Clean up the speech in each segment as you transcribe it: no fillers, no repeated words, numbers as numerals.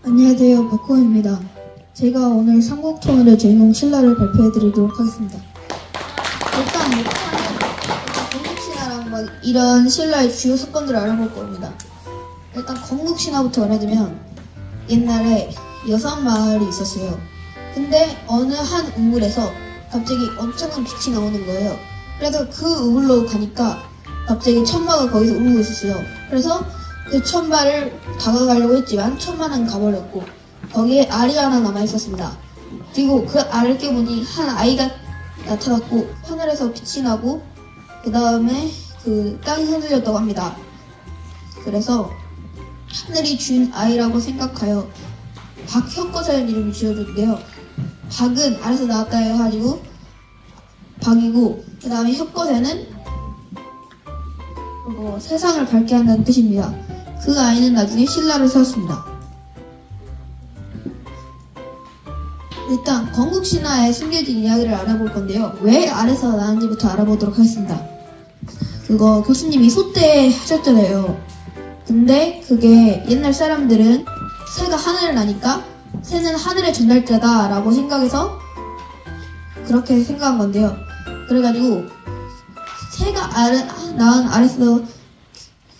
안녕하세요, 박호입니다. 제가 오늘 삼국통일의 주인공 신라를 발표해드리도록 하겠습니다. 일단 건국신화랑 막 이런 신라의 주요 사건들을 알아볼 겁니다. 일단 건국신화부터 말해주면 옛날에 여산마을이 있었어요. 근데 어느 한 우물에서 갑자기 엄청난 빛이 나오는 거예요. 그래서 그 우물로 가니까 갑자기 천마가 거기서 울고 있었어요. 그래서 그 천마를 다가가려고 했지만 천마는 가버렸고 거기에 알이 하나 남아있었습니다. 그리고 그 알을 깨보니 한 아이가 나타났고 하늘에서 빛이 나고 그 다음에 그 땅이 흔들렸다고 합니다. 그래서 하늘이 준 아이라고 생각하여 박혁거사라는 이름을 지어줬는데요. 박은 알에서 나왔다 해가지고 박이고 그 다음에 혁거사는 세상을 밝게 한다는 뜻입니다. 그 아이는 나중에 신라를 세웠습니다. 일단 건국신화에 숨겨진 이야기를 알아볼 건데요. 왜 알에서 나왔는지부터 알아보도록 하겠습니다. 그거 교수님이 소때 하셨잖아요. 근데 그게 옛날 사람들은 새가 하늘을 나니까 새는 하늘의 전달자다 라고 생각해서 그렇게 생각한 건데요. 그래가지고 새가 낳은 알에서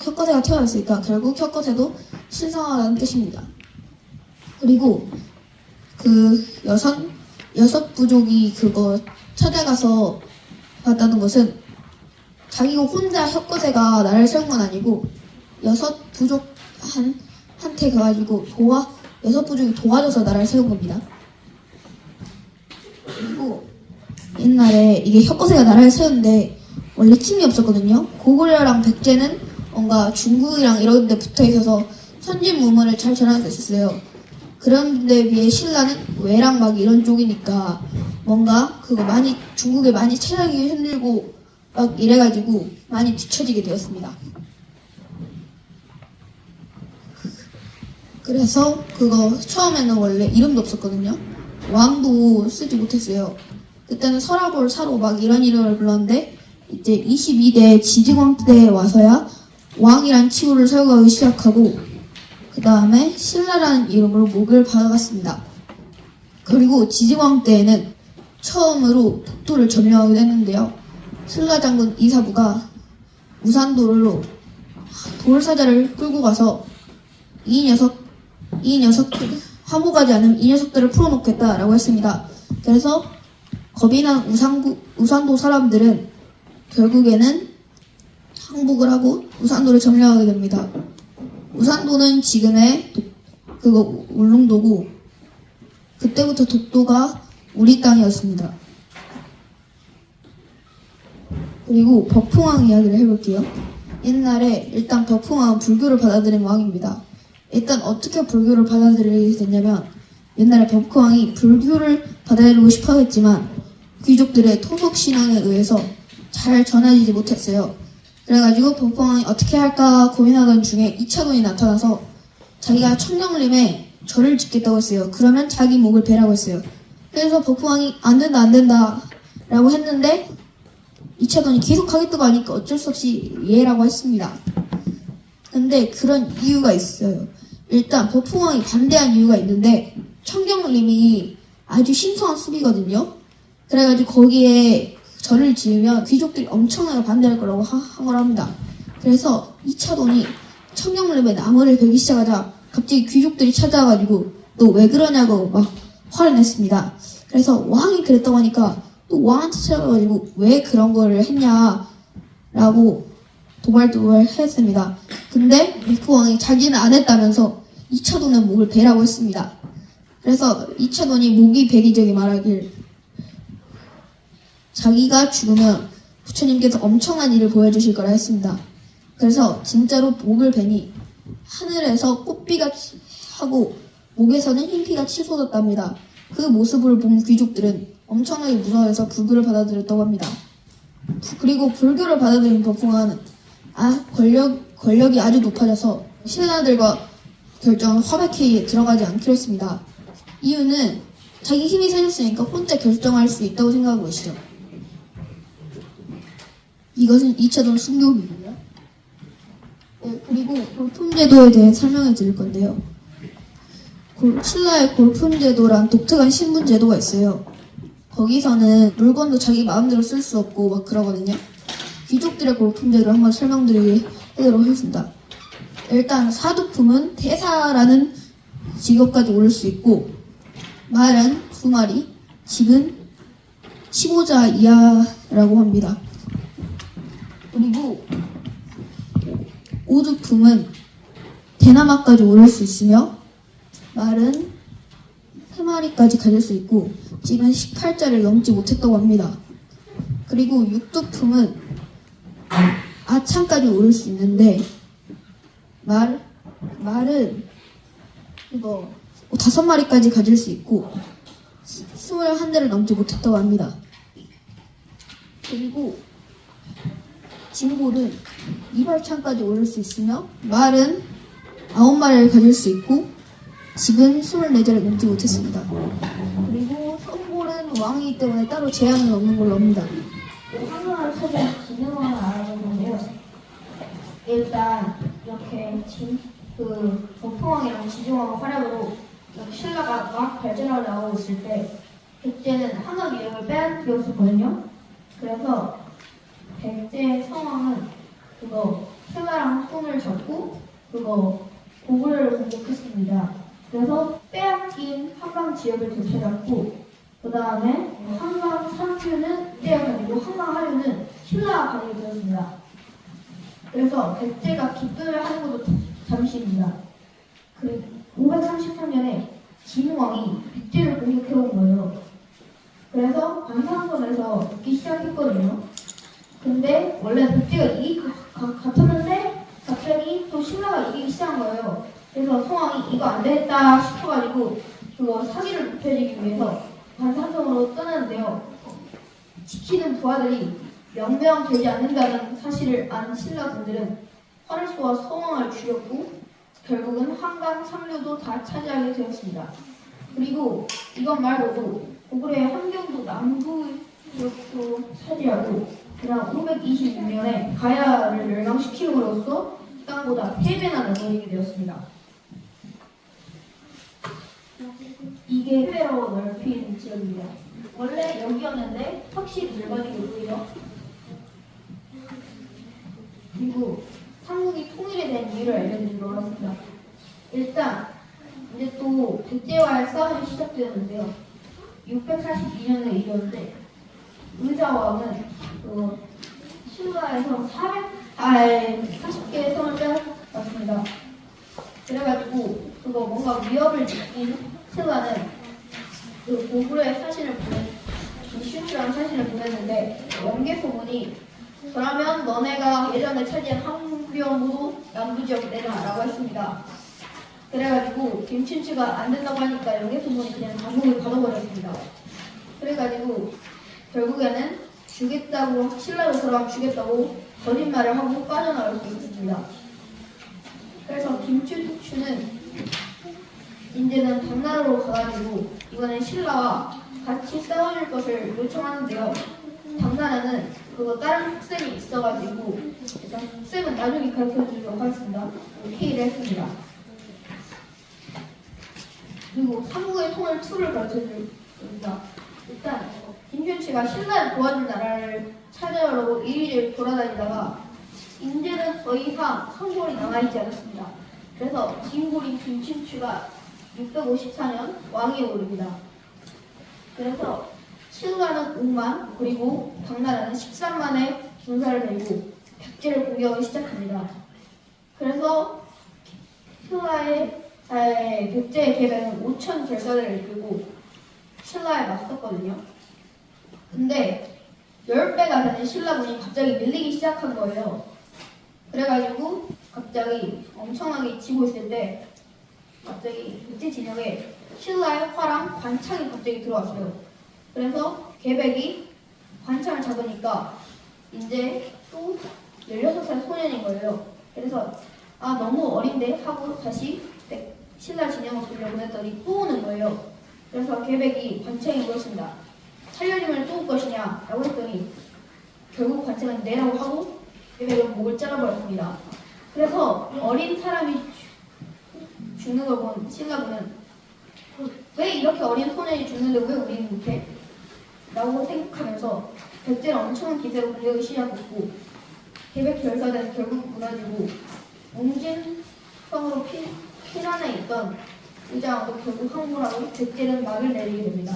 혁거새가 태어났으니까 결국 혁거새도 신성하다는 뜻입니다. 그리고 그 여섯 부족이 그거 찾아가서 봤다는 것은 자기가 혼자 혁거새가 나라를 세운 건 아니고 여섯 부족한테 가가지고 여섯 부족이 도와줘서 나라를 세운 겁니다. 그리고 옛날에 이게 혁거새가 나라를 세웠는데 원래 팀이 없었거든요. 고구려랑 백제는 뭔가 중국이랑 이런 데 붙어 있어서 선진무물을 잘 전할 수 있었어요. 그런 데 비해 신라는 외랑 막 이런 쪽이니까 뭔가 그거 많이 중국에 많이 찾아가기 힘들고 막 이래가지고 많이 뒤처지게 되었습니다. 그래서 그거 처음에는 원래 이름도 없었거든요. 왕도 쓰지 못했어요. 그때는 서라볼 사로 막 이런 이름을 불렀는데 이제 22대 지지광 때에 와서야 왕이란 칭호를 사용하기 시작하고 그 다음에 신라라는 이름으로 목을 받아갔습니다. 그리고 지지광 때에는 처음으로 독도를 점령하기도 했는데요. 신라 장군 이사부가 우산도로 돌사자를 끌고 가서 이 녀석들 화목하지 않으면 이 녀석들을 풀어놓겠다라고 했습니다. 그래서 겁이 난 우산도 사람들은 결국에는 항복을 하고 우산도를 점령하게 됩니다. 우산도는 지금의 울릉도고 그때부터 독도가 우리 땅이었습니다. 그리고 법흥왕 이야기를 해볼게요. 옛날에 일단 법흥왕은 불교를 받아들인 왕입니다. 일단 어떻게 불교를 받아들이게 됐냐면 옛날에 법흥왕이 불교를 받아들이고 싶어 했지만 귀족들의 토속신앙에 의해서 잘 전해지지 못했어요. 그래가지고 법흥왕이 어떻게 할까 고민하던 중에 이차돈이 나타나서 자기가 청정림에 절을 짓겠다고 했어요. 그러면 자기 목을 베라고 했어요. 그래서 법흥왕이 안 된다 라고 했는데 이차돈이 계속 하겠다고 하니까 어쩔 수 없이 예라고 했습니다. 근데 그런 이유가 있어요. 일단 법흥왕이 반대한 이유가 있는데 청정림이 아주 신성한 숲이거든요. 그래가지고 거기에 절을 지으면 귀족들이 엄청나게 반대할 거라고 한 거랍니다. 그래서 이차돈이 청정림에 나무를 베기 시작하자 갑자기 귀족들이 찾아와가지고 너 왜 그러냐고 막 화를 냈습니다. 그래서 왕이 그랬다고 하니까 또 왕한테 찾아가가지고 왜 그런 거를 했냐라고 도발도발 했습니다. 근데 법흥왕이 자기는 안 했다면서 이차돈은 목을 베라고 했습니다. 그래서 이차돈이 목이 베기 전에 말하길 자기가 죽으면 부처님께서 엄청난 일을 보여주실 거라 했습니다. 그래서 진짜로 목을 베니 하늘에서 꽃비가 하고 목에서는 흰피가 치솟았답니다. 그 모습을 본 귀족들은 엄청나게 무서워해서 불교를 받아들였다고 합니다. 그리고 불교를 받아들인 법흥왕은 권력이 아주 높아져서 신하들과 결정한 화백회의에 들어가지 않기로 했습니다. 이유는 자기 힘이 세졌으니까 혼자 결정할 수 있다고 생각한 것이죠. 이것은 2차돈 순교입니다. 그리고 골품제도에 대해 설명해 드릴 건데요. 신라의 골품제도란 독특한 신분제도가 있어요. 거기서는 물건도 자기 마음대로 쓸 수 없고 막 그러거든요. 귀족들의 골품제도를 한번 설명드리도록 하겠습니다. 일단 사두품은 태사라는 직업까지 오를 수 있고, 말은 2마리, 집은 15자 이하라고 합니다. 그리고 오두품은 대나마까지 오를 수 있으며, 말은 3마리까지 가질 수 있고, 집은 18자를 넘지 못했다고 합니다. 그리고 육두품은 아창까지 오를 수 있는데, 말은 이거 5마리까지 가질 수 있고 21대를 넘지 못했다고 합니다. 그리고 진골은 이발창까지 오를 수 있으며 말은 9마리를 가질 수 있고 집은 24자를 넘지 못했습니다. 그리고 성골은 왕이기 때문에 따로 제한은 없는 걸로 합니다. 한국어를 찾은 기능을 알아보는데요. 일단 이렇게 보풍왕이랑 지중왕 활약으로 신라가 막 발전하고 나오고 있을 때 백제는 한옥 이름을 빼앗겼었거든요. 그래서 백제 성왕은 신라랑 손을 잡고 고구려를 공격했습니다. 그래서 빼앗긴 한강 지역을 되찾았고, 그 다음에 한강 상류는 이때가 가지고 한강 하류는 신라가 가지게 되었습니다. 그래서 백제가 기도를 하는 것도 잠시입니다. 그리고 533년에 진왕이 백제를 공격해온 거예요. 그래서 관상선에서 붙기 시작했거든요. 근데 원래 백제가 이길 것 같았는데 갑자기 또 신라가 이기기 시작한 거예요. 그래서 성왕이 이거 안 되겠다 싶어가지고 사기를 높여주기 위해서 관상선으로 떠나는데요. 지키는 부하들이 명명되지 않는다는 사실을 안 신라군들은 활을 쏘아 성왕을 죽였고 결국은 한강 상류도 다 차지하게 되었습니다. 그리고 이것 말고도 고구려의 함경도 남부 지역도 차지하고 그다음 526년에 가야를 멸망시킴으로써 땅보다 3배나 넓어지게 되었습니다. 이게 회로 넓힌 지역입니다. 원래 여기였는데 확실히 넓어지고 있고요. 그리고 삼국이 통일이 된 이유를 알려드리도록 하겠습니다. 일단 이제 또 백제와의 싸움이 시작되었는데요. 642년의 일이었는데 의자왕은 신라에서 40개의 성을 빼앗았습니다. 그래가지고 뭔가 위협을 느낀 신라는 고구려의 사신을 김춘추라는 사신을 보냈는데 원계소문이 그러면 너네가 예전에 차지한 함경도 남부지역 내놔라고 했습니다. 그래가지고 김춘추가 안 된다고 하니까 원계소문이 그냥 감옥을 가둬버렸습니다. 그래가지고 결국에는 주겠다고 신라로 돌아가면 주겠다고 거짓말을 하고 빠져나올 수 있었습니다. 그래서 김춘추는 이제는 당나라로 가가지고 이번에 신라와 같이 싸워줄 것을 요청하는데요. 당나라는 다른 학생이 있어가지고 일단 학생은 나중에 가르쳐주도록 하겠습니다. 회의를 했습니다. 그리고 삼국의 통일 2를 가르쳐줍니다. 일단 김춘추가 신라를 도와줄 나라를 찾아오려고 이리저리 돌아다니다가 이제는 더 이상 성골이 남아있지 않았습니다. 그래서 진골인 김춘추가 654년 왕위에 오릅니다. 그래서 신라는 5만 그리고 당나라는 13만의 군사를 들고 백제를 공격하기 시작합니다. 그래서 백제의 계획은 5천 결사들을 이끌고 신라에 맞섰거든요. 근데 10배가 되는 신라군이 갑자기 밀리기 시작한 거예요. 그래가지고 갑자기 엄청나게 지고 있을 때 갑자기 백제 진영에 신라의 화랑 관창이 갑자기 들어왔어요. 그래서 계백이 관창을 잡으니까 이제 또 16살 소년인 거예요. 그래서 너무 어린데 하고 다시 신라 진영을 돌려보냈더니 또 오는 거예요. 그래서 계백이 관창에 물었습니다. 살려주면 또 올 것이냐 라고 했더니 결국 관창은 내라고 하고 계백은 목을 잘라버렸습니다. 그래서 어린 사람이 죽는 걸 본 신라군은 왜 이렇게 어린 소년이 죽는데 왜 우리는 못해? 라고 생각하면서 백제는 엄청난 기세로 공격을 시작했고 계백 결사대는 결국 무너지고 웅진 성으로 피난해 있던 의장도 결국 항복하고 백제는 막을 내리게 됩니다.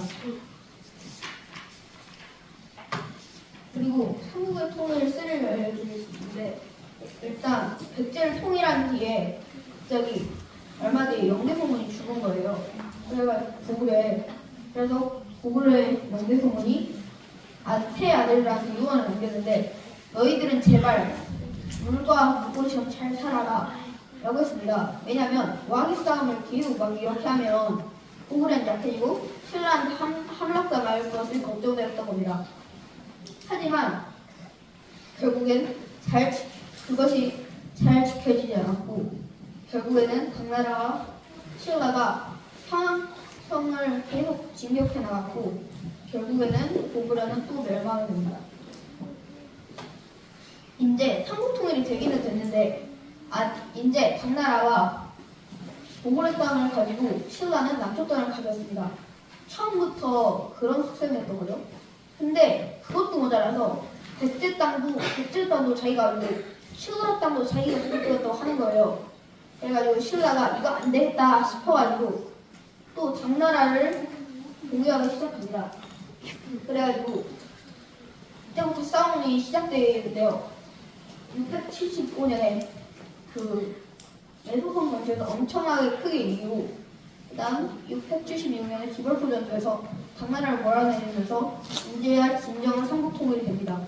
그리고 한국의 통일을 스릴 알려드릴 수 있는데 일단 백제를 통일한 뒤에 갑자기 얼마 뒤에 영대소문이 죽은 거예요. 그래서 고구려의 영대소문이 세 아들들한테 유언을 남겼는데 너희들은 제발 물과 물고기처럼 잘 살아라 라고 했습니다. 왜냐하면 와기 싸움을 계속 막 이렇게 하면 고구려는 약해지고 신라는 함락당할 것을 걱정되었던 겁니다. 하지만 결국엔 그것이 잘 지켜지지 않았고 결국에는 당나라와 신라가 평양성을 계속 진격해 나갔고 결국에는 고구려는 또 멸망을 됩니다. 이제 삼국통일이 되기는 됐는데 이제 당나라와 고구려 땅을 가지고 신라는 남쪽 땅을 가졌습니다. 처음부터 그런 속셈이었던 거죠. 근데 그것도 모자라서 백제 땅도 자기가 가지고 신라 땅도 자기가 공격했다고 하는 거예요. 그래가지고 신라가 이거 안 되겠다 싶어가지고 또 당나라를 공격하기 시작합니다. 그래가지고 이때부터 싸움이 시작되는데요. 675년에 그 매소성 전투에서 엄청나게 크게 이기고 그다음 676년에 기벌포 전투에서 당나라를 몰아내면서 이제야 진정한 삼국통일이 됩니다.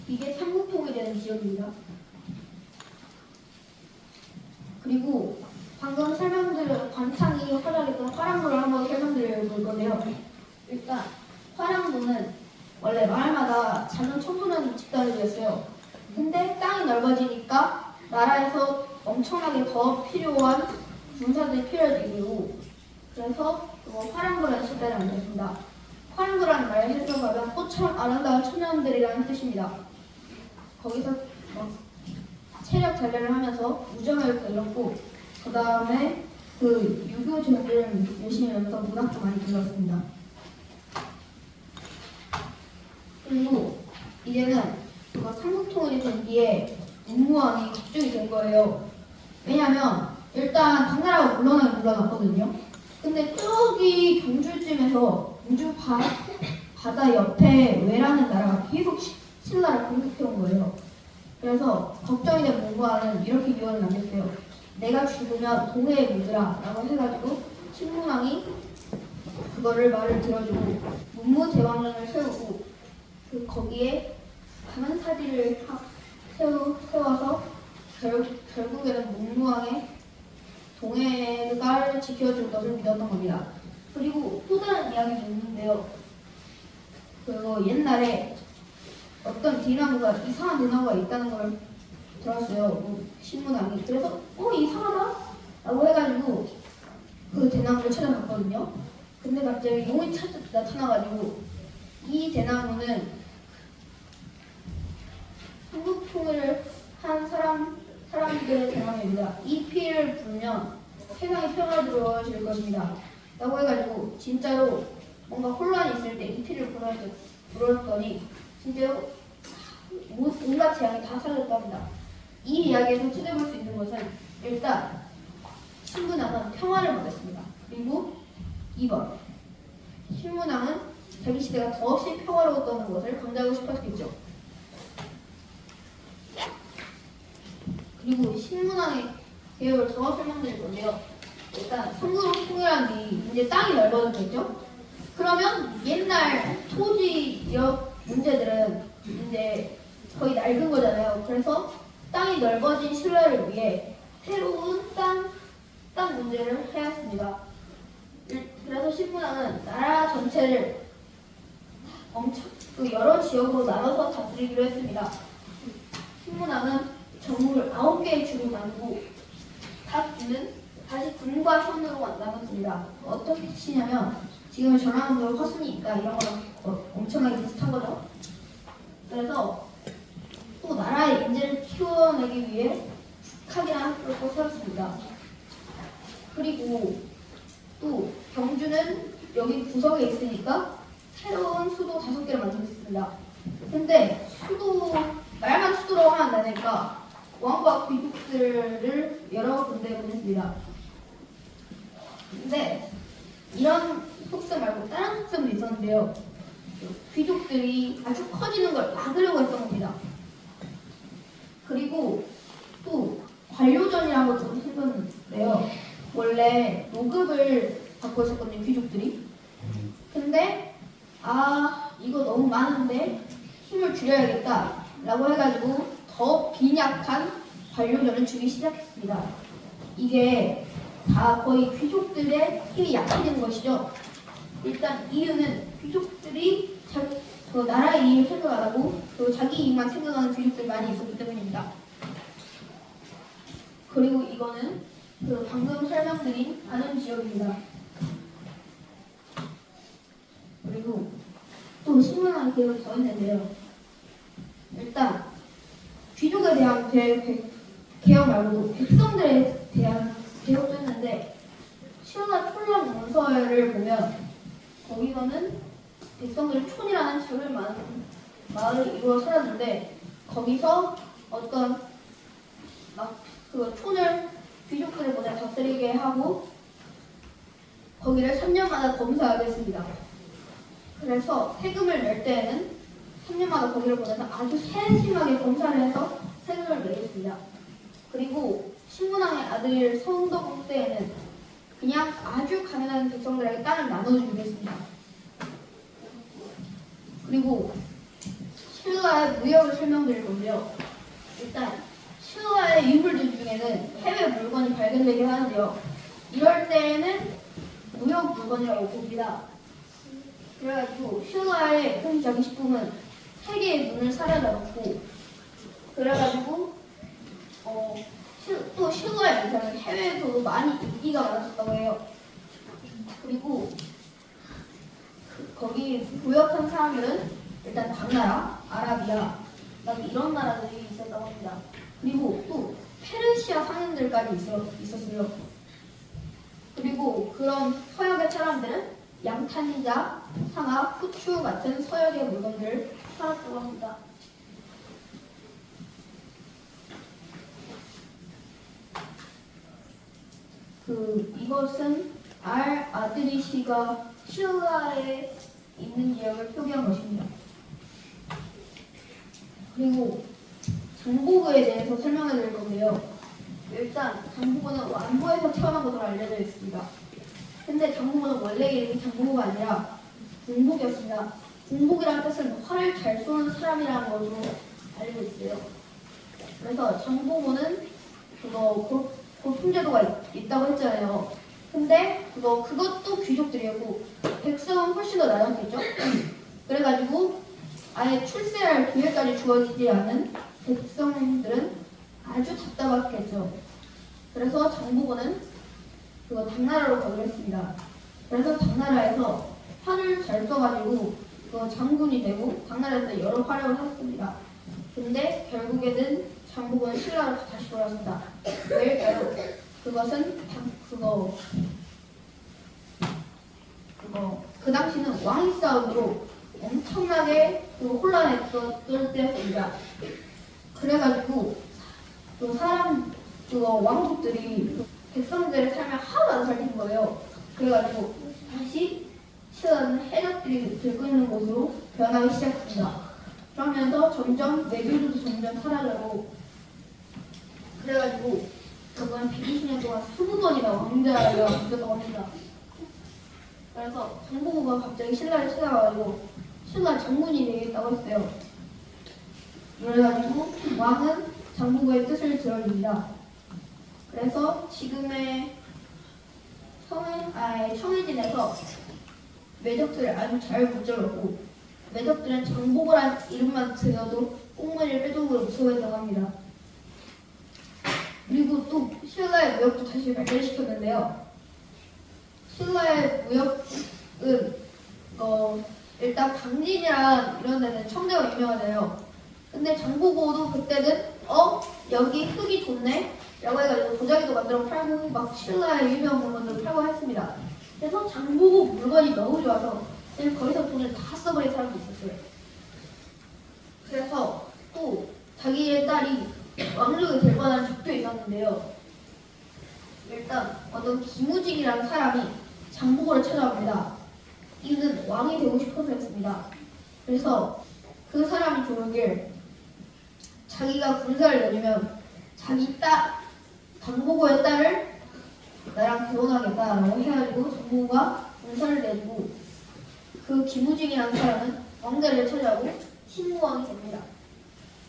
이게 삼국통일이 되는 지역입니다. 그리고 방금 설명드린 관창이 활약했던 화랑도를 한번 설명드려 볼 건데요. 일단 화랑도는 원래 마을마다 작은 청소년 집단이었어요. 근데 땅이 넓어지니까 나라에서 엄청나게 더 필요한 군사들이 필요해지고 그래서 화랑도라는 집단을 만들었습니다. 화랑도라는 말을 해석하면 꽃처럼 아름다운 청년들이라는 뜻입니다. 거기서 체력 단련을 하면서 우정을 길렀고 그 다음에 그 유교 전쟁을 열심히 하면서 문학도 많이 불렀습니다. 그리고 이제는 그거 삼국통일이 된 뒤에 문무왕이 국중이 된 거예요. 왜냐면 일단 당나라가 물러났거든요. 근데 저기 경주쯤에서 경주 바다 옆에 외라는 나라가 계속 신라를 공격해온 거예요. 그래서 걱정이 된 문무왕은 이렇게 유언을 남겼어요. 내가 죽으면 동해에 묻으라 라고 해가지고 신문왕이 그거를 말을 들어주고 문무대왕릉을 세우고 거기에 가만사지를 세워서 결국에는 문무왕의 동해를 지켜줄 것을 믿었던 겁니다. 그리고 또 다른 이야기도 있는데요. 그리고 옛날에 어떤 이상한 대나무가 있다는 걸 들었어요. 신문왕이. 그래서 이상하다? 라고 해가지고 그 대나무를 찾아갔거든요. 근데 갑자기 용이 나타나가지고 이 대나무는 한국 통일을 한 사람들의 대나무입니다. 이 피를 불면 세상이 평화로워질 것입니다. 라고 해가지고 진짜로 뭔가 혼란이 있을 때 이 피를 불었더니 진짜로 온갖 재앙이 다 사라졌다고 합니다. 이 이야기에서 찾아볼 수 있는 것은 일단 신문왕은 평화를 받았습니다. 그리고 2번 신문왕은 자기 시대가 더없이 평화로웠다는 것을 강조하고 싶었겠죠. 그리고 신문왕의 개요를 더 설명드릴 건데요. 일단 삼국으로 통일한 뒤 이제 땅이 넓어졌겠죠. 그러면 옛날 토지역 문제들은 이제 거의 낡은 거잖아요. 그래서 땅이 넓어진 신라를 위해 새로운 땅 문제를 해야 했습니다. 그래서 신문왕은 나라 전체를 여러 지역으로 나눠서 다스리기로 했습니다. 신문왕은 정부를 9개의 주로 나누고 각 주는 다시 군과 현으로 나눴습니다. 어떻게 치냐면 지금 전라남도 화순이 있다 이런 거랑 엄청나게 비슷한 거죠. 그래서 또 나라의 인재를 키워내기 위해 북학이라는 학교를 또 세웠습니다. 그리고 또 경주는 여기 구석에 있으니까 새로운 수도 5개를 만들었습니다. 근데 말만 수도라고 하면 안 되니까 왕과 귀족들을 여러 군데 보냈습니다. 근데 이런 속셈 말고 다른 속셈도 있었는데요. 귀족들이 아주 커지는 걸 막으려고 했던 겁니다. 그리고 또 관료전이라는 것도 생겼는데요. 원래 노급을 받고 있었거든요, 귀족들이. 근데 이거 너무 많은데 힘을 줄여야겠다 라고 해가지고 더 빈약한 관료전을 주기 시작했습니다. 이게 다 거의 귀족들의 힘이 약해지는 것이죠. 일단 이유는 귀족들이 그 나라의 이익을 생각 안 하고 또 자기 이익만 생각하는 귀족들이 많이 있었기 때문입니다. 그리고 이거는 그 방금 설명드린 아는 지역입니다. 그리고 또 신문한 계획을 더 있는데요. 일단 귀족에 대한 개혁 말고도 백성들에 대한 개혁도 했는데 신라 촌락 문서를 보면 거기서는 백성들이 촌이라는 작은 마을을 이루어 살았는데 거기서 어떤 그 촌을 귀족들을 보내 다스리게 하고 거기를 3년마다 검사하게 했습니다. 그래서 세금을 낼 때에는 3년마다 거기를 보내서 아주 세심하게 검사를 해서 세금을 내겠습니다. 그리고 신문왕의 아들 성덕 때에는 그냥 아주 가난한 백성들에게 땅을 나눠주겠습니다. 그리고 신라의 무역을 설명드릴 건데요. 일단 신라의 유물들 중에는 해외 물건이 발견되긴 하는데요. 이럴 때에는 무역 물건이라고 봅니다. 그래가지고 신라의 자기식품은 세계의 눈을 사로잡았고 그래가지고 또 신라의 의상은 해외에서도 많이 인기가 많았었다고 해요. 그리고 거기 무역한 사람들은 일단 당나라, 아라비아, 이런 나라들이 있었다고 합니다. 그리고 또 페르시아 상인들까지 있었어요. 그리고 그런 서역의 사람들은 양탄자, 상하, 후추 같은 서역의 물건들을 팔았다고 합니다. 이것은 아드리시가 신라에 있는 지역을 표기한 것입니다. 그리고 장보고에 대해서 설명해 드릴 건데요. 일단 장보고는 완보에서 태어난 것으로 알려져 있습니다. 근데 장보고는 원래 이름이 장보고가 아니라 궁복이었습니다. 궁복이라는 뜻은 활을 잘 쏘는 사람이라는 것으로 알고 있어요. 그래서 장보고는 고품제도가 있다고 했잖아요. 근데 그것도 귀족들이었고 백성은 훨씬 더 낮았겠죠? 그래가지고 아예 출세할 기회까지 주어지지 않은 백성들은 아주 답답했겠죠. 그래서 장보고는 당나라로 가기로 했습니다. 그래서 당나라에서 활을 잘 써가지고 장군이 되고 당나라에서 여러 활약을 했습니다. 근데 결국에는 장보고는 신라로 다시 돌아왔습니다. 왜일까요? 그것은 그 당시는 왕위 싸움으로 엄청나게 혼란했던 때였습니다. 그래가지고 왕족들이 백성들의 삶을 하나도 안 살린 거예요. 그래가지고 다시 신라는 해적들이 들고 있는 곳으로 변하기 시작합니다. 그러면서 점점 내교도도 점점 사라지고 그래가지고 그건 120년 동안 20번이나 왕자가 바뀌었다고 합니다. 그래서 장보고가 갑자기 신라를 찾아가지고 신라 장군이 되겠다고 했어요. 그래가지고 왕은 장보고의 뜻을 들어줍니다. 그래서 지금의 청해진에서 매적들을 아주 잘 붙잡았고 매적들은 장보고란 이름만 들어도 꽁무니를 빼도록 무서워했다고 합니다. 그리고 또 신라의 무역도 다시 발전시켰는데요. 신라의 무역은 일단 강진이랑 이런 데는 청대가 유명하잖아요. 근데 장보고도 그때는 여기 흙이 좋네? 해가지고 도자기도 만들어 팔고 막 신라의 유명한 물건들을 팔고 했습니다. 그래서 장보고 물건이 너무 좋아서 그냥 거기서 돈을 다 써버린 사람도 있었어요. 그래서 또 자기의 딸이 왕족이 될 만한 적도 있었는데요. 일단 어떤 김우직이라는 사람이 장보고를 찾아옵니다. 이는 왕이 되고 싶어서였습니다. 그래서 그 사람이 조르길 자기가 군사를 내리면 자기 딸 장보고의 딸을 나랑 결혼하겠다라고 해가지고 장보고가 군사를 내리고 그 김우직이라는 사람은 왕자를 찾아오고 신무왕이 됩니다.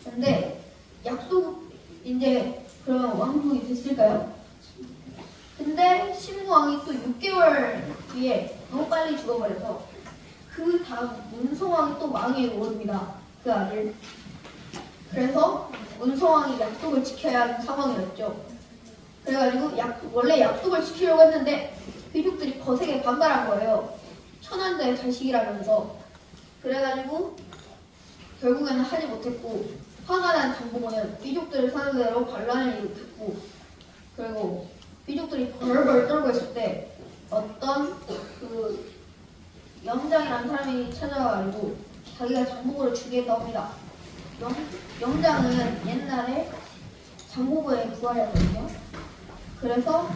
근데 약속 이제 그러면 왕족이 됐을까요? 근데 신무왕이 또 6개월 뒤에 너무 빨리 죽어버려서 그 다음 문성왕이 또 왕위에 오릅니다. 그 아들. 그래서 문성왕이 약속을 지켜야 하는 상황이었죠. 그래가지고 원래 약속을 지키려고 했는데 귀족들이 거세게 반발한 거예요. 천한대의 자식이라면서. 그래가지고 결국에는 하지 못했고 화가 난 장보고는 귀족들을 상대로 반란을 일으켰고 그리고 귀족들이 벌벌 떨고 있을 때 어떤 그 영장이라는 사람이 찾아와가지고 자기가 장보고를 죽이겠다고 합니다. 영장은 옛날에 장보고의 부하였거든요. 그래서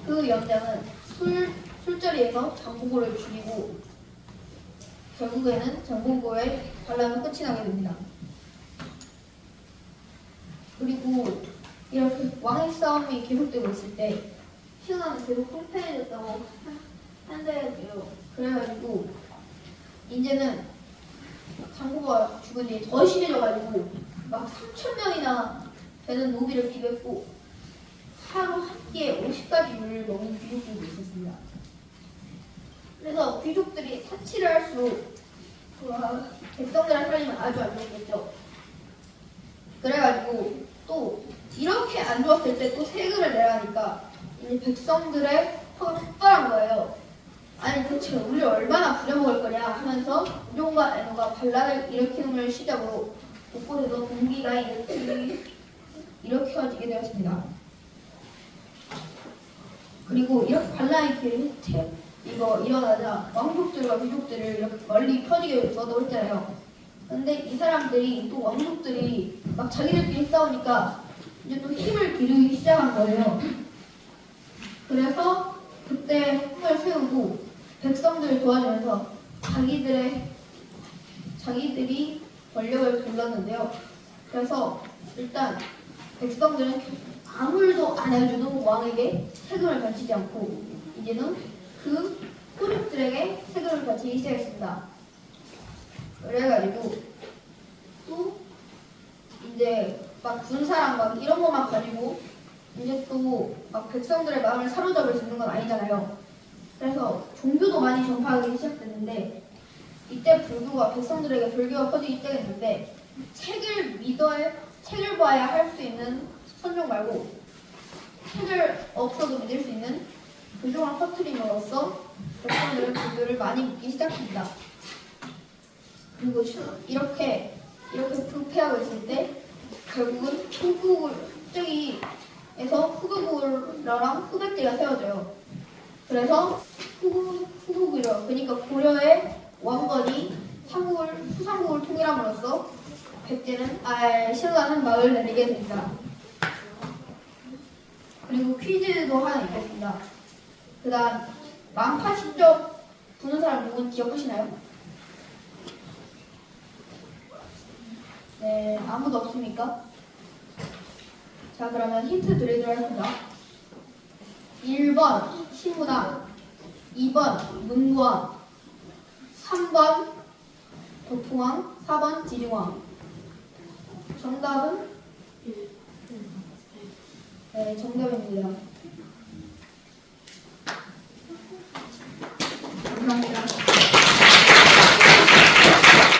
그 영장은 술자리에서 장보고를 죽이고 결국에는 장보고의 반란은 끝이 나게 됩니다. 그리고 이렇게 왕의 싸움이 계속되고 있을 때 신라는 계속 황폐해졌다고 한대요. 그래가지고 이제는 장보고가 죽은 뒤에 더 심해져가지고 막 3,000명이나 되는 노비를 기도했고 하루 한 끼에 50가지 요리를 먹는 귀족들도 있었습니다. 그래서 귀족들이 사치를 할수록 백성들의 살림은 아주 안 좋겠죠. 그래가지고 또 이렇게 안 좋았을 때 또 세금을 내라니까 이제 백성들의 화가 폭발한 거예요. 아니 도대체 우리를 얼마나 부려먹을 거냐 하면서 우종과 애노가 반란을 일으키는 걸 시작으로 곳곳에서 동기가 일으켜지게 되었습니다. 그리고 이렇게 반란이 일어나자 왕족들과 귀족들을 이렇게 멀리 퍼지게 놔두고 했잖아요. 근데 이 사람들이 또 왕족들이 막 자기들끼리 싸우니까 이제 또 힘을 기르기 시작한 거예요. 그래서 그때 힘을 세우고 백성들을 도와주면서 자기들이 권력을 돌렸는데요. 그래서 일단 백성들은 아무 일도 안 해주는 왕에게 세금을 바치지 않고 이제는 그 호족들에게 세금을 바치기 시작했습니다. 그래가지고 또 이제 막 군사랑 막 이런 것만 가지고 이제 또 막 백성들의 마음을 사로잡을 수 있는 건 아니잖아요. 그래서 종교도 많이 전파하기 시작됐는데 이때 불교가 백성들에게 불교가 퍼지기 시작했는데 책을 봐야 할 수 있는 선종 말고 책을 없어도 믿을 수 있는 교종을 퍼뜨림으로써 백성들은 불교를 많이 믿기 시작합니다. 그리고 이렇게 부패하고 있을 때 결국은 저기에서 후구구라랑 후백제가 세워져요. 그래서 후구구려 그러니까 고려의 왕건이 후삼국을 통일함으로써 신라는 막을 내리게 됩니다. 그리고 퀴즈도 하나 있겠습니다. 그 다음 망파신적 부는 사람 누군 기억하시나요? 네, 아무도 없습니까? 자, 그러면 힌트 드리도록 하겠습니다. 1번 신무당, 2번 문무왕, 3번 덕풍왕, 4번 지리왕. 정답은? 네, 정답입니다.